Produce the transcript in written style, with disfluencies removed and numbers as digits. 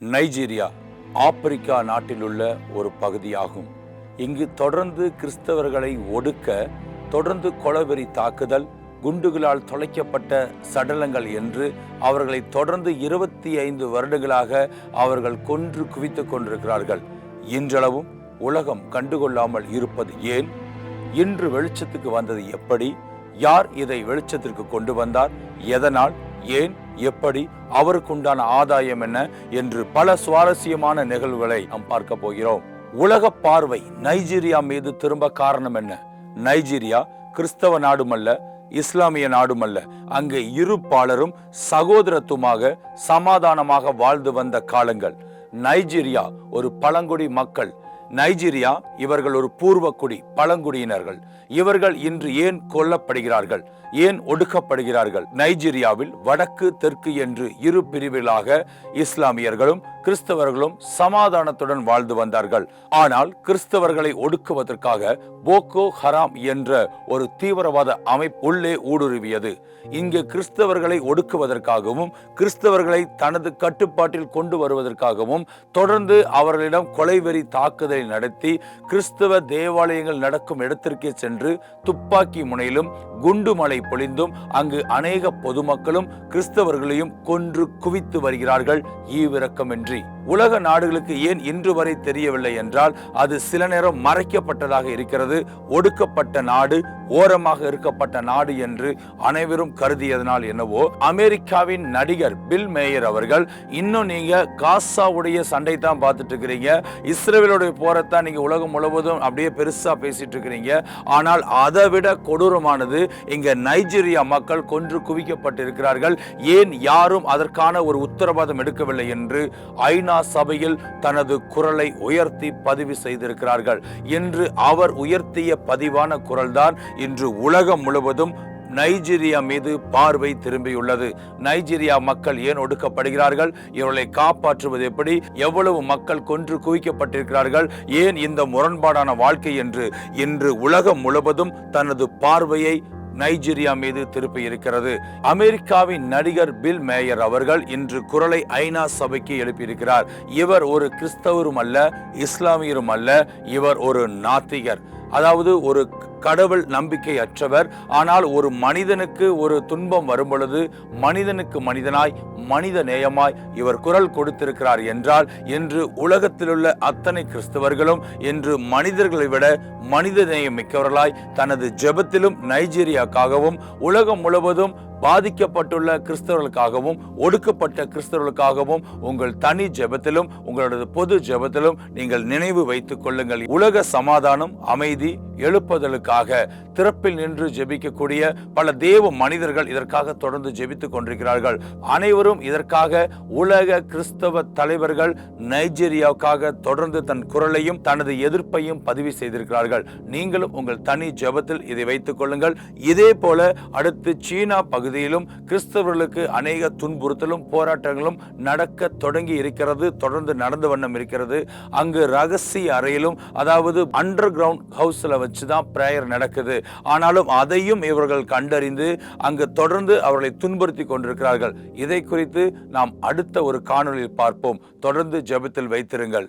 Nigeria Africa நாட்டிலுள்ள ஒரு பகுதியாகும். இங்கு தொடர்ந்து கிறிஸ்தவர்களை ஒடுக்க தொடர்ந்து கொலவெறி தாக்குதல், குண்டுகளால் தொலைக்கப்பட்ட சடலங்கள் என்று அவர்களை தொடர்ந்து 25 வருடங்களாக அவர்கள் கொன்று குவித்துக் கொண்டிருக்கிறார்கள். இன்றளவும் உலகம் கண்டுகொள்ளாமல் இருப்பது ஏன்? இன்று வெளிச்சத்துக்கு வந்தது எப்படி? யார் இதை வெளிச்சத்திற்கு கொண்டு வந்தார்? எதனால்? ஏன்? எப்படி? அவருக்குண்டான ஆதாயம் என்ன என்று பல சுவாரஸ்யமான நிகழ்வுகளை நாம் பார்க்க போகிறோம். உலக பார்வை நைஜீரியா மீது திரும்ப காரணம் என்ன? நைஜீரியா கிறிஸ்தவ நாடுமல்ல, இஸ்லாமிய நாடுமல்ல. அங்கு இரு பாலரும் சகோதரத்துவமாக சமாதானமாக வாழ்ந்து வந்த காலங்கள். நைஜீரியா ஒரு பழங்குடி மக்கள். நைஜீரியா இவர்கள் ஒரு பூர்வக்குடி பழங்குடியினர்கள். இவர்கள் இன்று ஏன் கொல்லப்படுகிறார்கள்? ஏன் ஒடுக்கப்படுகிறார்கள்? நைஜீரியாவில் வடக்கு தெற்கு என்று இரு பிரிவுகளாக இஸ்லாமியர்களும் கிறிஸ்தவர்களும் சமாதானத்துடன் வாழ்ந்து வந்தார்கள். ஆனால் கிறிஸ்தவர்களை ஒடுக்குவதற்காக போகோ ஹராம் என்ற ஒரு தீவிரவாத அமைப்பு உள்ளே ஊடுருவியது. இங்கு கிறிஸ்தவர்களை ஒடுக்குவதற்காகவும் கிறிஸ்தவர்களை தனது கட்டுப்பாட்டில் கொண்டு வருவதற்காகவும் தொடர்ந்து அவர்களிடம் கொலைவெறி தாக்குதலை நடத்தி கிறிஸ்தவ தேவாலயங்கள் நடக்கும் இடத்திற்கே சென்று துப்பாக்கி முனையிலும் குண்டு மழை பொழிந்தும் அங்கு அநேக பொதுமக்களும் கிறிஸ்தவர்களையும் கொன்று குவித்து வருகிறார்கள் ஈவிரக்கமின்றி. உலக நாடுகளுக்கு ஏன் இன்று வரை தெரியவில்லை என்றால் அது சில நேரம் மறைக்கப்பட்டதாக இருக்கிறது. ஒடுக்கப்பட்ட நாடு, ஓரமாக இருக்கப்பட்ட நாடு என்று அனைவரும் கருதியதனால் என்னவோ அமெரிக்காவின் நடிகர் பில் மேயர் அவர்கள், இன்னும் நீங்க காசாவுடைய சண்டை தான் பார்த்துட்டு இருக்கிறீங்க, இஸ்ரேலுடைய போரத்தான் நீங்க உலகம் முழுவதும் அப்படியே பெருசா பேசிட்டு இருக்கிறீங்க, ஆனால் அதை விட கொடூரமானது இங்க நைஜீரியா மக்கள் கொன்று குவிக்கப்பட்டிருக்கிறார்கள், ஏன் யாரும் அதற்கான ஒரு உத்தரவாதம் எடுக்கவில்லை என்று ஐநா சபையில் தனது குரலை உயர்த்தி பதிவு செய்திருக்கிறார்கள். என்று அவர் உயர்த்திய பதிவான குரல்தான் இன்று உலகம் முழுவதும் நைஜீரியா மீது பார்வை திரும்பியுள்ளது. நைஜீரியா மக்கள் ஏன் ஒடுக்கப்படுகிறார்கள்? இவர்களை காப்பாற்றுவது எப்படி? எவ்வளவு மக்கள் கொன்று குவிக்கப்பட்டிருக்கிறார்கள்? ஏன் இந்த முரண்பாடான வாழ்க்கை என்று இன்று உலகம் முழுவதும் தனது பார்வையை நைஜீரியா மீது திருப்பி இருக்கிறது. அமெரிக்காவின் நடிகர் பில் மேயர் அவர்கள் இன்று குரலை ஐநா சபைக்கு எழுப்பியிருக்கிறார். இவர் ஒரு கிறிஸ்தவரும் அல்ல, இஸ்லாமியரும் அல்ல, இவர் ஒரு நாத்திகர், அதாவது ஒரு கடவுள் நம்பிக்கை அற்றவர். ஆனால் ஒரு மனிதனுக்கு ஒரு துன்பம் வரும் பொழுது மனிதனுக்கு மனிதனாய் மனித நேயமாய் இவர் குரல் கொடுத்திருக்கிறார் என்றால் இன்று உலகத்திலுள்ள அத்தனை கிறிஸ்தவர்களும் இன்று மனிதர்களை விட மனித நேயம் மிக்கவர்களாய் தனது ஜெபத்திலும் நைஜீரியாக்காகவும் உலகம் முழுவதும் பாதிக்கப்பட்டுள்ள கிறிஸ்தவர்களுக்காகவும் ஒடுக்கப்பட்ட கிறிஸ்தவர்களுக்காகவும் உங்கள் தனி ஜெபத்திலும் உங்களது பொது ஜெபத்திலும் நீங்கள் நினைவு வைத்துக் கொள்ளுங்கள். உலக சமாதானம், அமைதி எழுப்புதலுக்காக திறப்பில் நின்று ஜெபிக்கக்கூடிய பல தேவ மனிதர்கள் இதற்காக தொடர்ந்து ஜெபித்துக் கொண்டிருக்கிறார்கள். அனைவரும் இதற்காக உலக கிறிஸ்தவ தலைவர்கள் நைஜீரியாவுக்காக தொடர்ந்து தன் குரலையும் தனது எதிர்ப்பையும் பதிவு செய்திருக்கிறார்கள். நீங்களும் உங்கள் தனி ஜெபத்தில் இதை வைத்துக் கொள்ளுங்கள். இதே போல அடுத்து சீனா பகுதியிலும் கிறிஸ்தவர்களுக்கு அநேக துன்புறுத்தலும் போராட்டங்களும் நடக்க தொடங்கி இருக்கிறது, தொடர்ந்து நடந்து வண்ணம் இருக்கிறது. அங்கு ரகசிய அறையிலும், அதாவது அண்டர் கிரவுண்ட் ஹவுஸ்ல வச்சுதான் பிரேயர் நடக்குது. ஆனாலும் அதையும் இவர்கள் கண்டறிந்து அங்கு தொடர்ந்து அவர்களை துன்புறுத்தி கொண்டிருக்கிறார்கள். இதை குறித்து நாம் அடுத்த ஒரு காணொளியில் பார்ப்போம். தொடர்ந்து ஜெபத்தில் வைத்திருங்கள்.